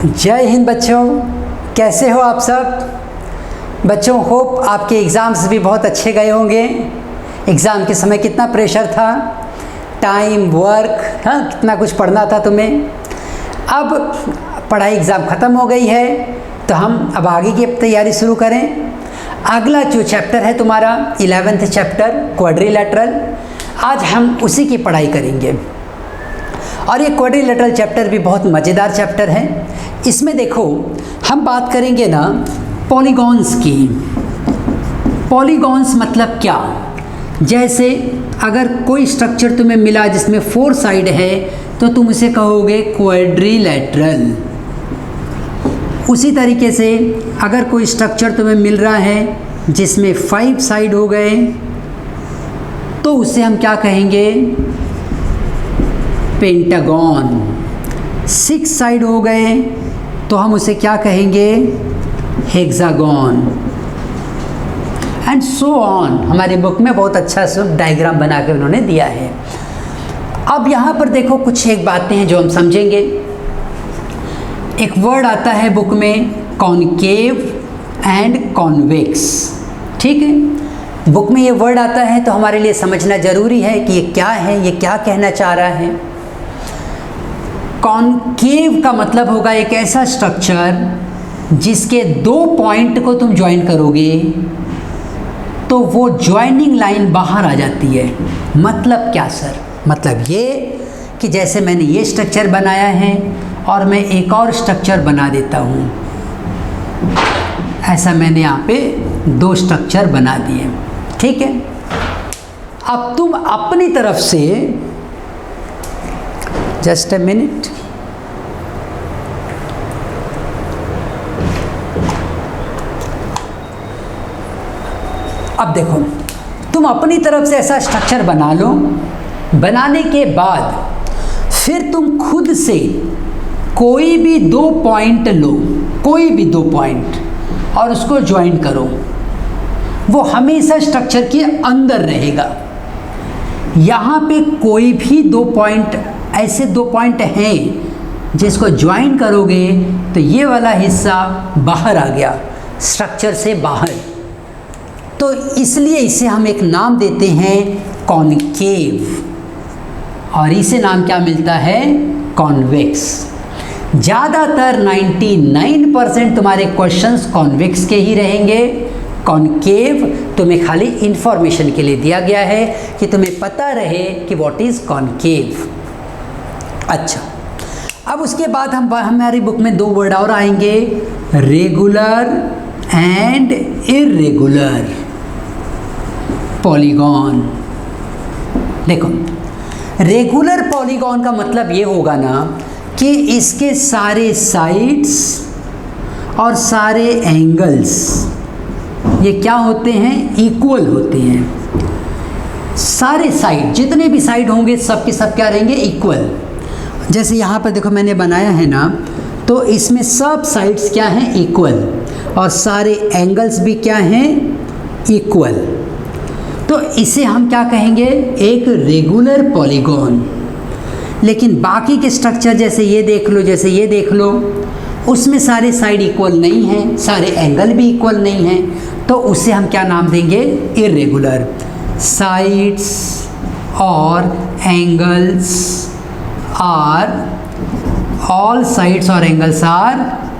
जय हिंद बच्चों, कैसे हो आप सब। बच्चों होप आपके एग्ज़ाम्स भी बहुत अच्छे गए होंगे। एग्ज़ाम के समय कितना प्रेशर था, टाइम, वर्क, हाँ कितना कुछ पढ़ना था तुम्हें। अब पढ़ाई एग्ज़ाम ख़त्म हो गई है तो हम अब आगे की तैयारी शुरू करें। अगला जो चैप्टर है तुम्हारा 11th चैप्टर क्वाड्रिलेटरल, आज हम उसी की पढ़ाई करेंगे। और ये क्वाड्रिलेटरल चैप्टर भी बहुत मज़ेदार चैप्टर है। इसमें देखो हम बात करेंगे ना पॉलीगॉन्स की। पॉलीगॉन्स मतलब क्या, जैसे अगर कोई स्ट्रक्चर तुम्हें मिला जिसमें 4 साइड है तो तुम उसे कहोगे क्वाड्रिलेटरल। उसी तरीके से अगर कोई स्ट्रक्चर तुम्हें मिल रहा है जिसमें 5 साइड हो गए तो उसे हम क्या कहेंगे, पेंटागन। 6 साइड हो गए तो हम उसे क्या कहेंगे, हेक्सागन, एंड सो ऑन। हमारी बुक में बहुत अच्छा सा डायग्राम बना के उन्होंने दिया है। अब यहाँ पर देखो कुछ एक बातें हैं जो हम समझेंगे। एक वर्ड आता है बुक में कॉनकेव एंड कॉन्वेक्स, ठीक है। बुक में ये वर्ड आता है तो हमारे लिए समझना ज़रूरी है कि ये क्या है, ये क्या कहना चाह रहा है। कॉनकेव का मतलब होगा एक ऐसा स्ट्रक्चर जिसके 2 पॉइंट को तुम ज्वाइन करोगे तो वो ज्वाइनिंग लाइन बाहर आ जाती है। मतलब क्या सर, मतलब ये कि जैसे मैंने ये स्ट्रक्चर बनाया है और मैं एक और स्ट्रक्चर बना देता हूँ, ऐसा मैंने यहाँ पे 2 स्ट्रक्चर बना दिए, ठीक है। अब तुम अपनी तरफ से, जस्ट अ मिनट, अब देखो तुम अपनी तरफ से ऐसा स्ट्रक्चर बना लो। बनाने के बाद फिर तुम खुद से कोई भी 2 पॉइंट लो, कोई भी 2 पॉइंट, और उसको ज्वाइन करो। वो हमेशा स्ट्रक्चर के अंदर रहेगा। यहाँ पे कोई भी 2 पॉइंट, ऐसे 2 पॉइंट हैं जिसको ज्वाइन करोगे तो ये वाला हिस्सा बाहर आ गया, स्ट्रक्चर से बाहर। तो इसलिए इसे हम एक नाम देते हैं कॉनकेव, और इसे नाम क्या मिलता है, कॉन्वेक्स। ज़्यादातर 99% तुम्हारे क्वेश्चंस कॉन्वेक्स के ही रहेंगे। कॉनकेव तुम्हें खाली इंफॉर्मेशन के लिए दिया गया है कि तुम्हें पता रहे कि व्हाट इज़ कॉनकेव। अच्छा, अब उसके बाद हमारी बुक में 2 वर्ड और आएंगे, रेगुलर एंड इर्रेगुलर पॉलीगॉन। देखो रेगुलर पॉलीगॉन का मतलब ये होगा ना कि इसके सारे साइड्स और सारे एंगल्स ये क्या होते हैं, इक्वल होते हैं। सारे साइड, जितने भी साइड होंगे सब के सब क्या रहेंगे, इक्वल। जैसे यहाँ पर देखो मैंने बनाया है ना, तो इसमें सब साइड्स क्या हैं, इक्वल, और सारे एंगल्स भी क्या हैं, इक्वल। तो इसे हम क्या कहेंगे, एक रेगुलर पॉलीगॉन। लेकिन बाकी के स्ट्रक्चर जैसे ये देख लो, जैसे ये देख लो, उसमें सारे साइड इक्वल नहीं हैं, सारे एंगल भी इक्वल नहीं हैं, तो उसे हम क्या नाम देंगे, इर्रेगुलर। साइड्स और एंगल्स आर, ऑल साइड्स और एंगल्स आर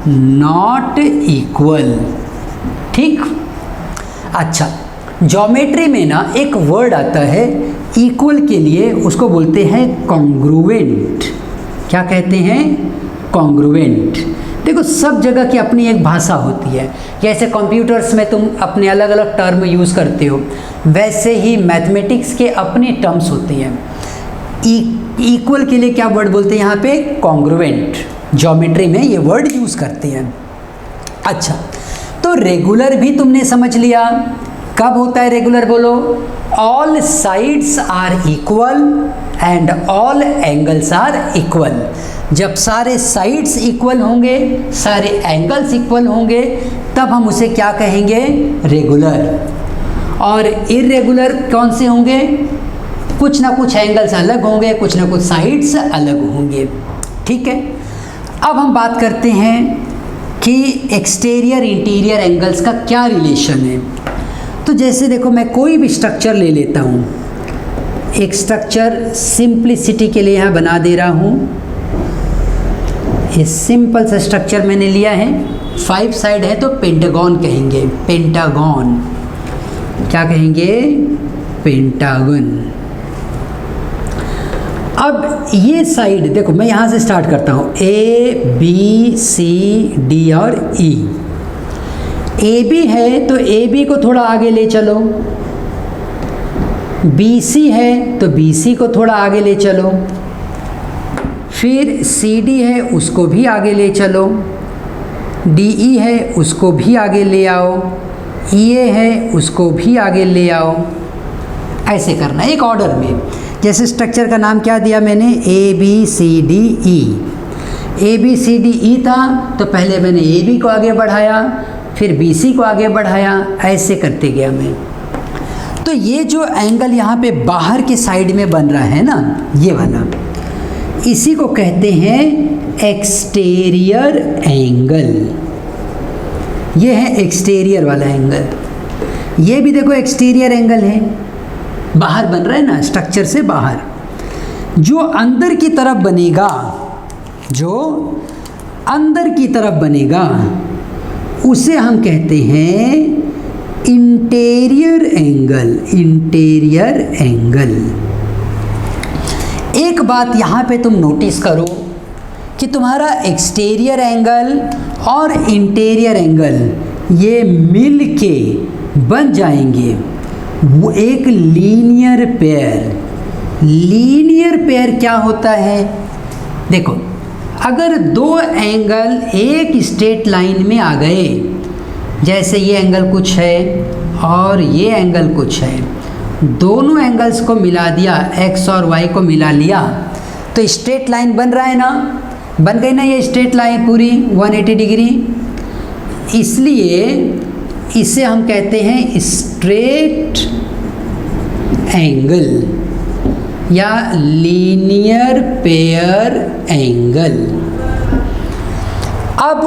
नॉट इक्वल, ठीक। अच्छा, ज्योमेट्री में ना एक वर्ड आता है इक्वल के लिए, उसको बोलते हैं कॉन्ग्रुएंट। क्या कहते हैं, कॉन्ग्रुएंट। देखो सब जगह की अपनी एक भाषा होती है। जैसे कंप्यूटर्स में तुम अपने अलग अलग टर्म यूज़ करते हो, वैसे ही मैथमेटिक्स के अपने टर्म्स होते हैं। इक्वल के लिए क्या वर्ड बोलते हैं यहाँ पे, कॉन्ग्रुएंट। ज्योमेट्री में ये वर्ड यूज़ करते हैं। अच्छा, तो रेगुलर भी तुमने समझ लिया। कब होता है रेगुलर, बोलो, all sides are equal and all angles are equal. जब सारे साइड्स इक्वल होंगे, सारे एंगल्स इक्वल होंगे, तब हम उसे क्या कहेंगे, रेगुलर। और इर्रेगुलर कौन से होंगे, कुछ ना कुछ एंगल्स अलग होंगे, कुछ ना कुछ साइड्स अलग होंगे, ठीक है। अब हम बात करते हैं कि एक्सटीरियर इंटीरियर एंगल्स का क्या रिलेशन है। तो जैसे देखो, मैं कोई भी स्ट्रक्चर ले लेता हूँ, एक स्ट्रक्चर सिंप्लिसिटी के लिए यहाँ बना दे रहा हूँ। ये सिंपल सा स्ट्रक्चर मैंने लिया है, 5 साइड है तो पेंटागन कहेंगे, पेंटागन क्या कहेंगे, पेंटागन। अब ये साइड देखो, मैं यहाँ से स्टार्ट करता हूँ, A B C D और E। AB है तो AB को थोड़ा आगे ले चलो, BC है तो BC को थोड़ा आगे ले चलो, फिर CD है उसको भी आगे ले चलो, DE है उसको भी आगे ले आओ, EA है उसको भी आगे ले आओ। ऐसे करना एक ऑर्डर में। जैसे स्ट्रक्चर का नाम क्या दिया मैंने, ABCDE। ABCDE था तो पहले मैंने AB को आगे बढ़ाया, फिर BC को आगे बढ़ाया, ऐसे करते गया मैं। तो ये जो एंगल यहाँ पे बाहर के साइड में बन रहा है ना, ये वाला, इसी को कहते हैं एक्सटीरियर एंगल। ये है एक्सटीरियर वाला एंगल। ये भी देखो एक्सटीरियर एंगल है, बाहर बन रहा है ना, स्ट्रक्चर से बाहर। जो अंदर की तरफ बनेगा, जो अंदर की तरफ बनेगा, उसे हम कहते हैं इंटीरियर एंगल। Interior angle. एक बात यहाँ पे तुम नोटिस करो कि तुम्हारा एक्सटीरियर एंगल और इंटीरियर एंगल ये मिल के बन जाएंगे वो एक लीनियर पेयर। लीनियर पेयर क्या होता है, देखो, अगर दो एंगल एक स्ट्रेट लाइन में आ गए, जैसे ये एंगल कुछ है और ये एंगल कुछ है, दोनों एंगल्स को मिला दिया, x और y को मिला लिया, तो स्ट्रेट लाइन बन रहा है ना, बन गई ना ये स्ट्रेट लाइन पूरी 180 डिग्री। इसलिए इसे हम कहते हैं स्ट्रेट एंगल या लीनियर पेयर एंगल। अब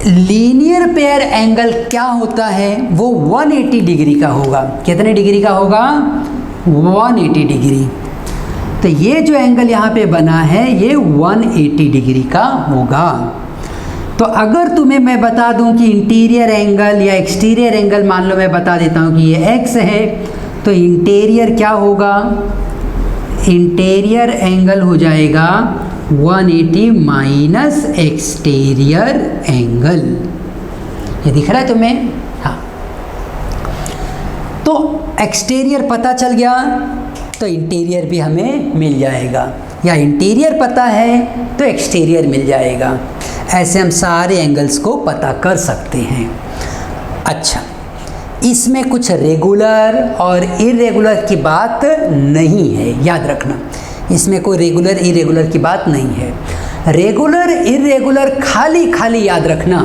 लीनियर पेयर एंगल क्या होता है, वो 180 डिग्री का होगा। कितने डिग्री का होगा, 180 डिग्री। तो ये जो एंगल यहाँ पे बना है ये 180 डिग्री का होगा। तो अगर तुम्हें मैं बता दूं कि इंटीरियर एंगल या एक्सटीरियर एंगल, मान लो मैं बता देता हूँ कि ये x है, तो इंटीरियर क्या होगा, इंटीरियर एंगल हो जाएगा 180 माइनस एक्सटीरियर एंगल। ये दिख रहा है तुम्हें, हाँ। तो एक्सटीरियर पता चल गया तो इंटीरियर भी हमें मिल जाएगा, या इंटीरियर पता है तो एक्सटीरियर मिल जाएगा। ऐसे हम सारे एंगल्स को पता कर सकते हैं। अच्छा, इसमें कुछ रेगुलर और इरेगुलर की बात नहीं है, याद रखना, इसमें कोई रेगुलर इरेगुलर की बात नहीं है। रेगुलर इरेगुलर खाली याद रखना,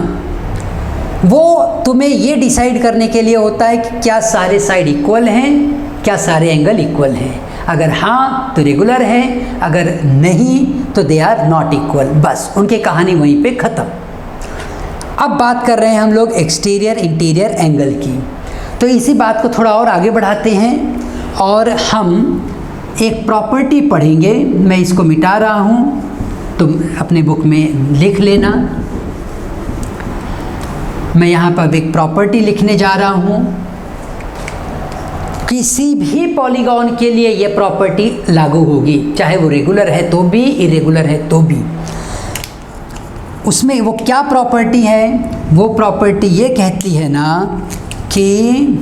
वो तुम्हें ये डिसाइड करने के लिए होता है कि क्या सारे साइड इक्वल हैं, क्या सारे एंगल इक्वल हैं। अगर हाँ तो रेगुलर है, अगर नहीं तो दे आर नॉट इक्वल। बस उनकी कहानी वहीं पे ख़त्म। अब बात कर रहे हैं हम लोग एक्सटीरियर इंटीरियर एंगल की। तो इसी बात को थोड़ा और आगे बढ़ाते हैं और हम एक प्रॉपर्टी पढ़ेंगे। मैं इसको मिटा रहा हूँ, तुम अपने बुक में लिख लेना। मैं यहाँ पर एक प्रॉपर्टी लिखने जा रहा हूँ। किसी भी पॉलीगॉन के लिए ये प्रॉपर्टी लागू होगी, चाहे वो रेगुलर है तो भी, इरेगुलर है तो भी। उसमें वो क्या प्रॉपर्टी है, वो प्रॉपर्टी ये कहती है ना कि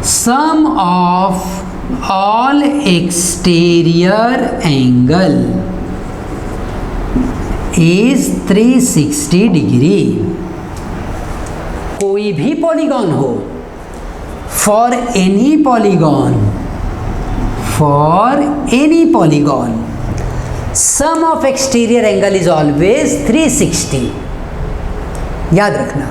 sum of all exterior angle is 360 degree. कोई भी पॉलीगॉन हो, for any polygon, sum of exterior angle is always 360। याद रखना।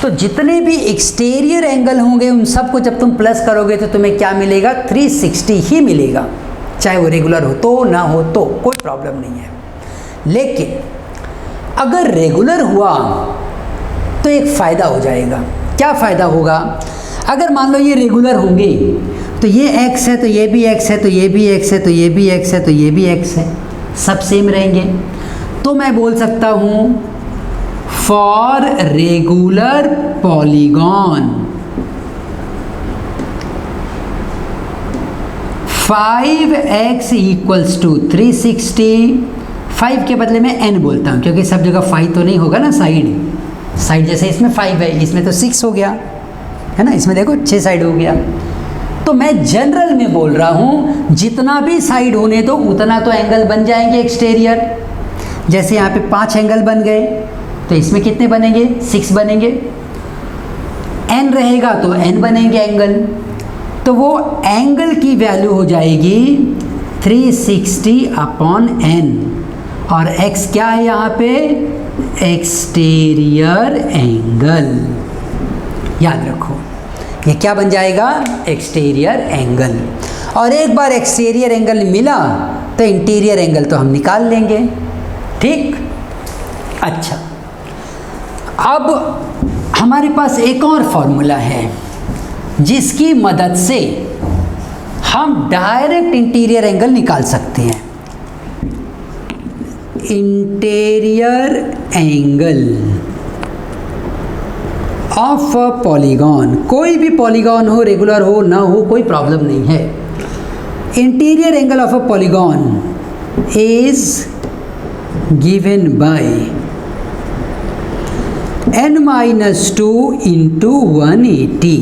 तो जितने भी एक्सटीरियर एंगल होंगे उन सबको जब तुम प्लस करोगे तो तुम्हें क्या मिलेगा, 360 ही मिलेगा, चाहे वो रेगुलर हो तो ना हो तो कोई प्रॉब्लम नहीं है। लेकिन अगर रेगुलर हुआ तो एक फ़ायदा हो जाएगा। क्या फ़ायदा होगा? अगर मान लो ये रेगुलर होंगे तो ये x है तो ये भी x है तो ये भी x है तो ये भी x है तो ये भी x है, सब सेम रहेंगे। तो मैं बोल सकता हूँ for regular polygon 5x equals to 360, 5 के बदले में n बोलता हूँ क्योंकि सब जगह 5 तो नहीं होगा ना, साइड जैसे इसमें 5 है, इसमें तो 6 हो गया है ना, इसमें देखो 6 साइड हो गया। तो मैं जनरल में बोल रहा हूँ जितना भी साइड होने दो उतना तो एंगल बन जाएंगे एक्सटीरियर। जैसे यहाँ पे 5 एंगल बन गए तो इसमें कितने बनेंगे? 6 बनेंगे। n रहेगा तो n बनेंगे एंगल, तो वो एंगल की वैल्यू हो जाएगी 360 अपॉन n, और x क्या है यहाँ पे? Exterior angle. याद रखो ये क्या बन जाएगा? Exterior angle. और एक बार एक्सटीरियर एंगल मिला तो इंटीरियर एंगल तो हम निकाल लेंगे। ठीक, अच्छा, अब हमारे पास एक और फॉर्मूला है जिसकी मदद से हम डायरेक्ट इंटीरियर एंगल निकाल सकते हैं। Interior angle of a polygon, कोई भी पॉलीगॉन हो, रेगुलर हो ना हो, कोई प्रॉब्लम नहीं है। Interior angle of a polygon is given by n-2 into 180।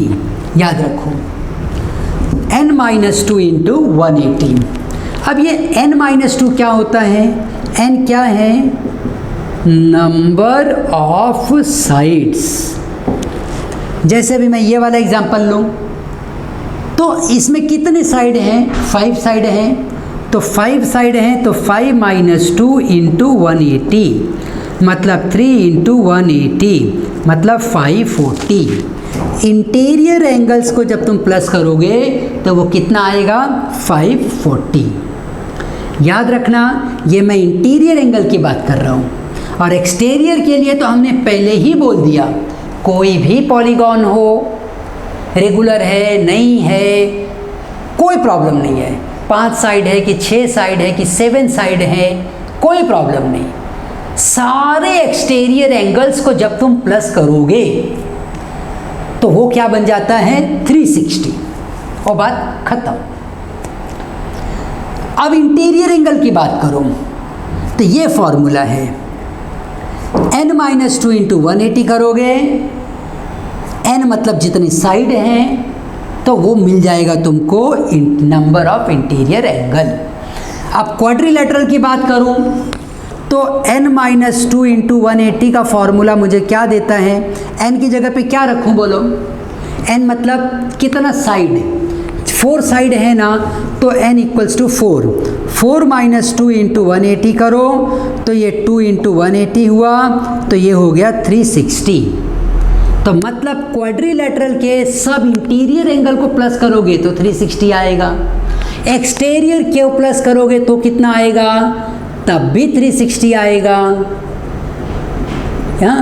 याद रखो n-2 इंटू 180। अब ये n-2 क्या होता है? n क्या है? Number of sides. जैसे भी मैं ये वाला एग्जांपल लूँ तो इसमें कितने साइड हैं? 5 साइड हैं, तो 5 साइड हैं तो 5 - 2 इंटू 180 मतलब 3 इंटू 180 मतलब 540। इंटीरियर एंगल्स को जब तुम प्लस करोगे तो वो कितना आएगा? 540। याद रखना ये मैं इंटीरियर एंगल की बात कर रहा हूँ, और एक्सटीरियर के लिए तो हमने पहले ही बोल दिया कोई भी पॉलीगॉन हो, रेगुलर है नहीं है, कोई प्रॉब्लम नहीं है। 5 साइड है कि 6 साइड है कि 7 साइड है, कोई प्रॉब्लम नहीं। सारे एक्सटीरियर एंगल्स को जब तुम प्लस करोगे तो वो क्या बन जाता है? 360, और बात खत्म। अब इंटीरियर एंगल की बात करो तो ये फॉर्मूला है n-2 इंटू 180 करोगे, n मतलब जितनी साइड हैं, तो वो मिल जाएगा तुमको नंबर ऑफ इंटीरियर एंगल। अब क्वाड्रिलेटरल की बात करूं तो n-2 इंटू 180 का फॉर्मूला मुझे क्या देता है? n की जगह पे क्या रखूं बोलो? n मतलब कितना साइड? 4 साइड है ना, तो n इक्वल्स टू 4। 4 - 2 इंटू 180 करो तो ये 2 इंटू 180 हुआ, तो ये हो गया 360। तो मतलब क्वाड्रिलेटरल के सब इंटीरियर एंगल को प्लस करोगे तो 360 आएगा, एक्सटीरियर के प्लस करोगे तो कितना आएगा? तब भी 360 आएगा। यहाँ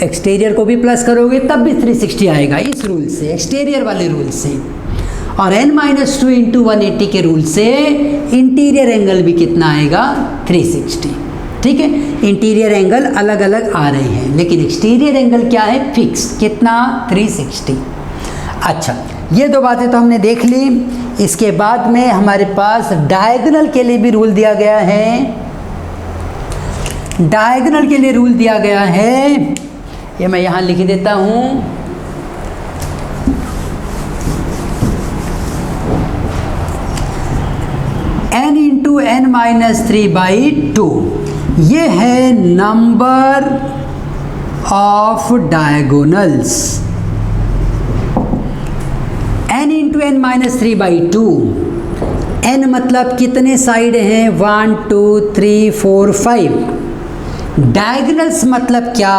एक्सटीरियर को भी प्लस करोगे तब भी 360 आएगा, इस रूल से, एक्सटीरियर वाले रूल से। और n-2 इंटू 180 के रूल से इंटीरियर एंगल भी कितना आएगा? 360। ठीक है, इंटीरियर एंगल अलग अलग आ रहे हैं लेकिन एक्सटीरियर एंगल क्या है? फिक्स, कितना? 360। अच्छा, ये दो बातें तो हमने देख ली। इसके बाद में हमारे पास डायगोनल के लिए भी रूल दिया गया है। डायगोनल के लिए रूल दिया गया है, ये मैं यहाँ लिख देता हूँ। n इंटू n-3/2 ये है number of diagonals. n into n-3/2, n मतलब कितने साइड हैं? 1 2 3 4 5। डायगोनल्स मतलब क्या?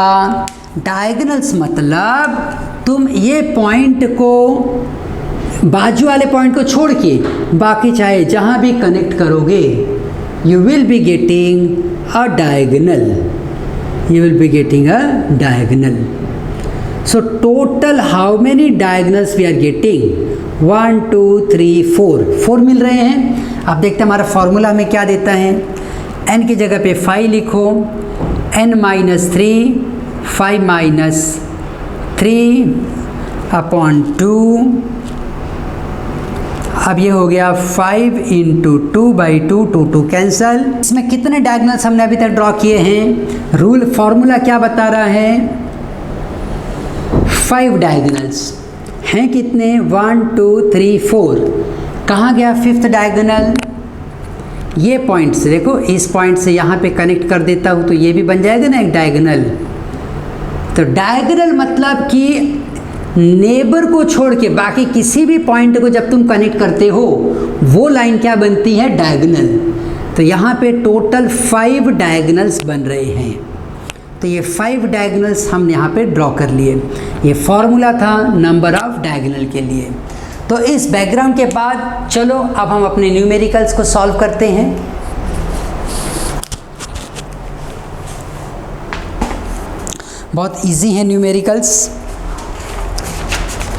डायगोनल्स मतलब तुम ये पॉइंट को, बाजू वाले पॉइंट को छोड़ के बाकी चाहे जहाँ भी कनेक्ट करोगे, you will be getting a diagonal. you will be getting a diagonal. So total how many diagonals we are getting? 1 2 3 4 मिल रहे हैं। अब देखते हैं हमारा फॉर्मूला हमें क्या देता है। n की जगह पे 5 लिखो, n माइनस 3, 5 माइनस 3 अपॉन 2। अब ये हो गया 5 इंटू 2/2, 2 कैंसल। इसमें कितने डायगोनल्स हमने अभी तक ड्रॉ किए हैं? रूल फॉर्मूला क्या बता रहा है? 5 डायगोनल्स हैं। कितने? 1 2 3 4। कहाँ गया 5th डायगोनल? ये पॉइंट से देखो, इस पॉइंट से यहाँ पे कनेक्ट कर देता हूँ तो ये भी बन जाएगा ना एक डायगोनल। तो डायगोनल मतलब कि नेबर को छोड़ के बाकी किसी भी पॉइंट को जब तुम कनेक्ट करते हो वो लाइन क्या बनती है? डायगोनल। तो यहाँ पे टोटल 5 डायगोनल्स बन रहे हैं। तो ये 5 डायगोनल्स हम यहाँ पे ड्रॉ कर लिए। ये फॉर्मूला था नंबर ऑफ डायगोनल के लिए। तो इस बैकग्राउंड के बाद चलो अब हम अपने न्यूमेरिकल्स को सॉल्व करते हैं। बहुत इजी है न्यूमेरिकल्स।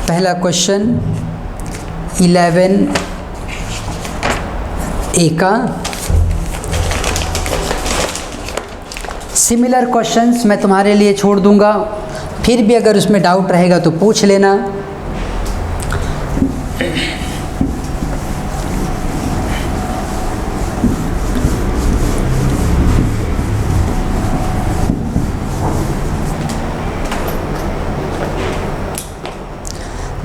पहला क्वेश्चन 11A का। सिमिलर क्वेश्चंस मैं तुम्हारे लिए छोड़ दूंगा, फिर भी अगर उसमें डाउट रहेगा तो पूछ लेना।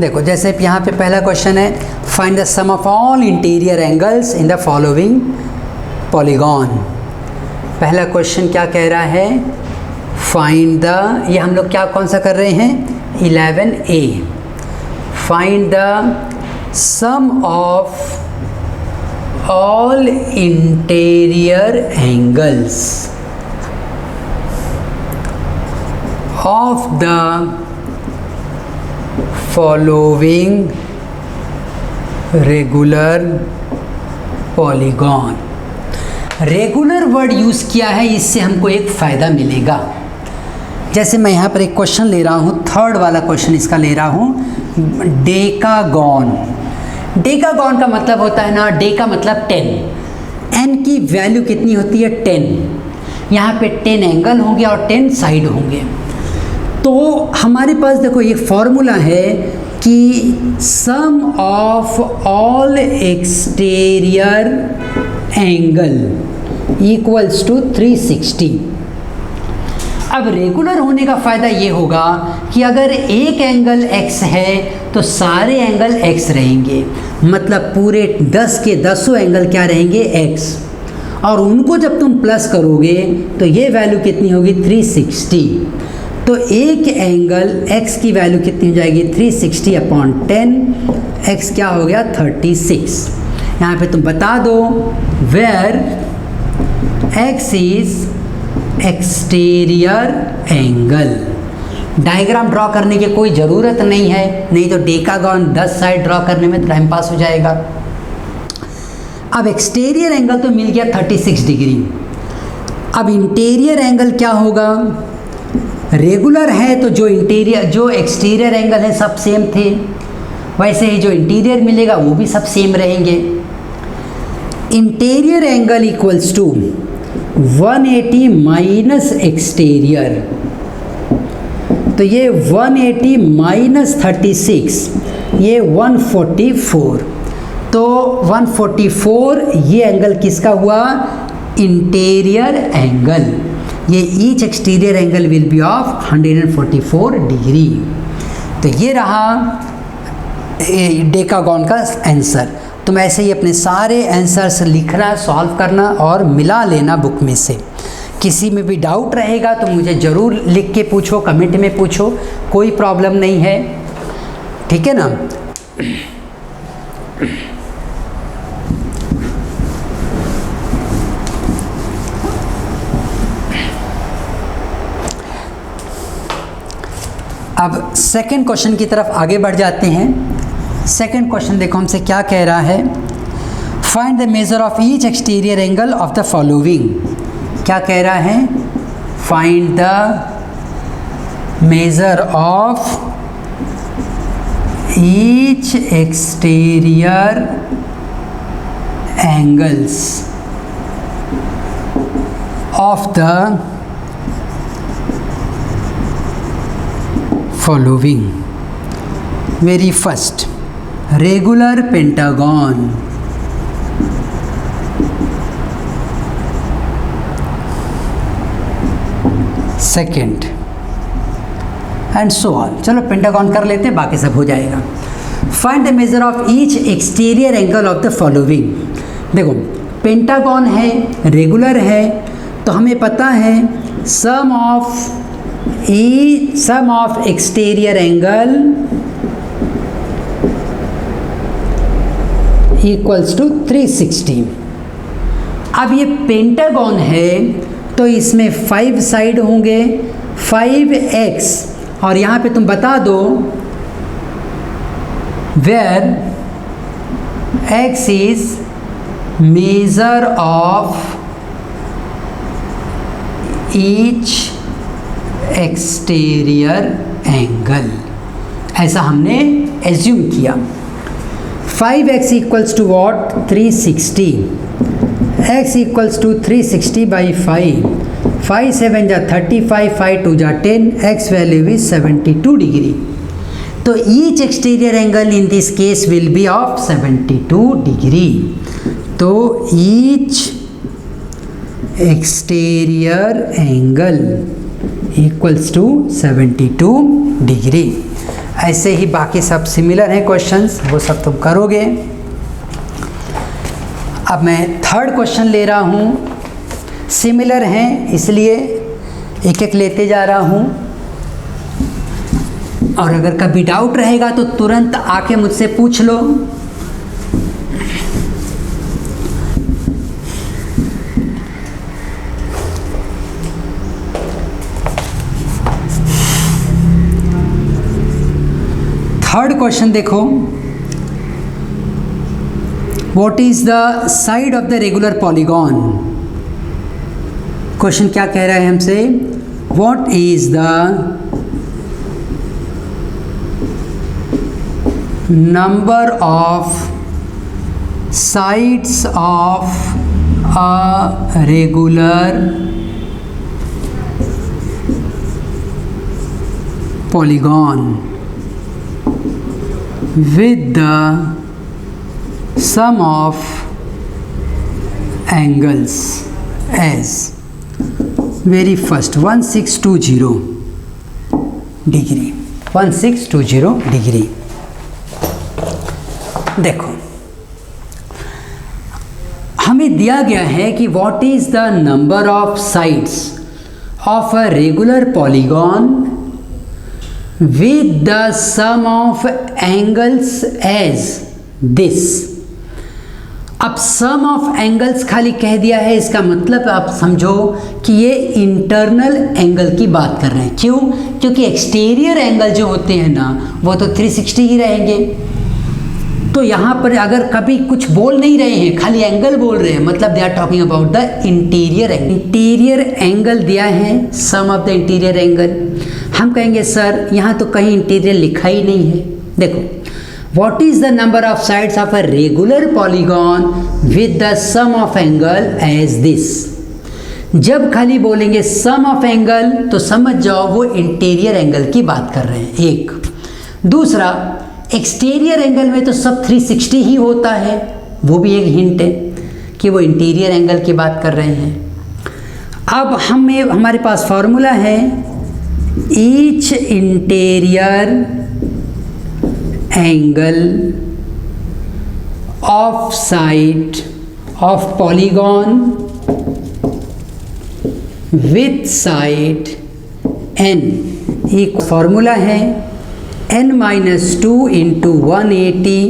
देखो जैसे यहाँ पे पहला क्वेश्चन है, find the sum of all interior angles in the following polygon. पहला क्वेश्चन क्या कह रहा है? फाइंड द, ये हम लोग क्या कौन सा कर रहे हैं? 11A। Find the sum of all interior angles of the following regular polygon. Regular word use किया है, इससे हमको एक फ़ायदा मिलेगा। जैसे मैं यहाँ पर एक क्वेश्चन ले रहा हूँ, थर्ड वाला क्वेश्चन इसका ले रहा हूँ, डेकागॉन। डेकागॉन का मतलब होता है ना, डे का मतलब 10, n की वैल्यू कितनी होती है? 10। यहाँ पे 10 एंगल होंगे और 10 साइड होंगे। तो हमारे पास देखो ये फॉर्मूला है कि sum of all exterior angle equals to 360। अब रेगुलर होने का फ़ायदा ये होगा कि अगर एक एंगल x है तो सारे एंगल x रहेंगे, मतलब पूरे 10 के 10 एंगल क्या रहेंगे? x। और उनको जब तुम प्लस करोगे तो ये वैल्यू कितनी होगी? 360। तो एक एंगल x की वैल्यू कितनी हो जाएगी? 360 अपॉन 10। x क्या हो गया? 36। यहाँ पे तुम बता दो where x is exterior angle. Diagram draw करने की कोई ज़रूरत नहीं है, नहीं तो डेकागॉन 10 साइड ड्रॉ करने में टाइम पास हो जाएगा। अब एक्सटीरियर एंगल तो मिल गया 36 डिग्री। अब इंटीरियर एंगल क्या होगा? रेगुलर है तो जो एक्सटीरियर एंगल है सब सेम थे, वैसे ही जो इंटीरियर मिलेगा वो भी सब सेम रहेंगे। Interior angle equals to 180 minus exterior. तो ये 180 माइनस 36, ये 144। तो 144 ये एंगल किसका हुआ? Interior angle. ये each exterior angle will be of 144 degree. तो ये रहा डेकागॉन का आंसर। तुम ऐसे ही अपने सारे आंसर्स लिखना, सॉल्व करना और मिला लेना बुक में से। किसी में भी डाउट रहेगा तो मुझे ज़रूर लिख के पूछो, कमेंट में पूछो, कोई प्रॉब्लम नहीं है, ठीक है ना। अब सेकंड क्वेश्चन की तरफ आगे बढ़ जाते हैं। सेकंड क्वेश्चन देखो हमसे क्या कह रहा है, find the measure of each exterior angle of the following. क्या कह रहा है? find the measure of each exterior angles of the following. Very first, regular pentagon. Second and so on. चलो पेंटागन कर लेते हैं, बाकी सब हो जाएगा. Find the measure of each exterior angle of the following. देखो पेंटागन है, रेगुलर है, तो हमें पता है sum of exterior angle equals to 360. अब ये पेंटागन है तो इसमें 5 साइड होंगे, 5x, और यहाँ पे तुम बता दो where x is measure of each exterior angle. ऐसा हमने एज्यूम किया. 5x equals to what 360. x equals to 360 by 5. 5 7 जा 35, 5 2 जा 10, x वैल्यू इज 72 डिग्री. तो each exterior angle in this case will be of 72 degree. तो each exterior angle equals to 72 degree. ऐसे ही बाकी सब सिमिलर हैं क्वेश्चंस, वो सब तुम करोगे. अब मैं थर्ड क्वेश्चन ले रहा हूँ. सिमिलर हैं इसलिए एक एक लेते जा रहा हूँ, और अगर कभी डाउट रहेगा तो तुरंत आके मुझसे पूछ लो. थर्ड क्वेश्चन देखो. What is the side of the regular polygon? Question क्या कह रहा है हमसे? What is the number of sides of a regular polygon with the sum of angles as very first 1620 degree. 1620 degree. देखो हमें दिया गया है कि what is the number of sides of a regular polygon with the sum of angles as this. अब सम of angles खाली कह दिया है, इसका मतलब आप समझो कि ये इंटरनल एंगल की बात कर रहे हैं. क्यों? क्योंकि एक्सटीरियर एंगल जो होते हैं ना वो तो 360 ही रहेंगे. तो यहाँ पर अगर कभी कुछ बोल नहीं रहे हैं, खाली एंगल बोल रहे हैं, मतलब they are talking about the interior angle. Interior angle दिया है, sum of the interior angle. हम कहेंगे सर यहाँ तो कहीं इंटीरियर लिखा ही नहीं है. देखो what is the number of sides of a regular polygon with the sum of angle as this. जब खाली बोलेंगे sum of angle तो समझ जाओ वो इंटीरियर एंगल की बात कर रहे हैं. एक दूसरा एक्सटीरियर एंगल में तो सब 360 ही होता है, वो भी एक हिंट है कि वो इंटीरियर एंगल की बात कर रहे हैं. अब हमारे पास फॉर्मूला है each interior angle of side of polygon with side n. एक फॉर्मूला है n-2 into 180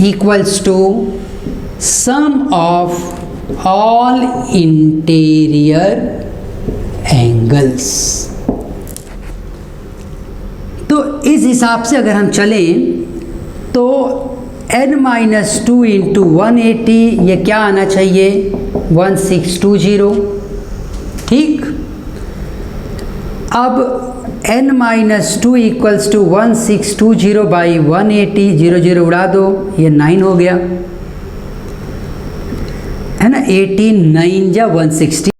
equals to sum of all interior angles. तो इस हिसाब से अगर हम चलें तो n-2 इंटू 180 ये क्या आना चाहिए 1620. ठीक. अब n minus two equals to 1620 by 180, 0 0 उड़ा दो, ये 9 हो गया है ना, 18 9 या 160।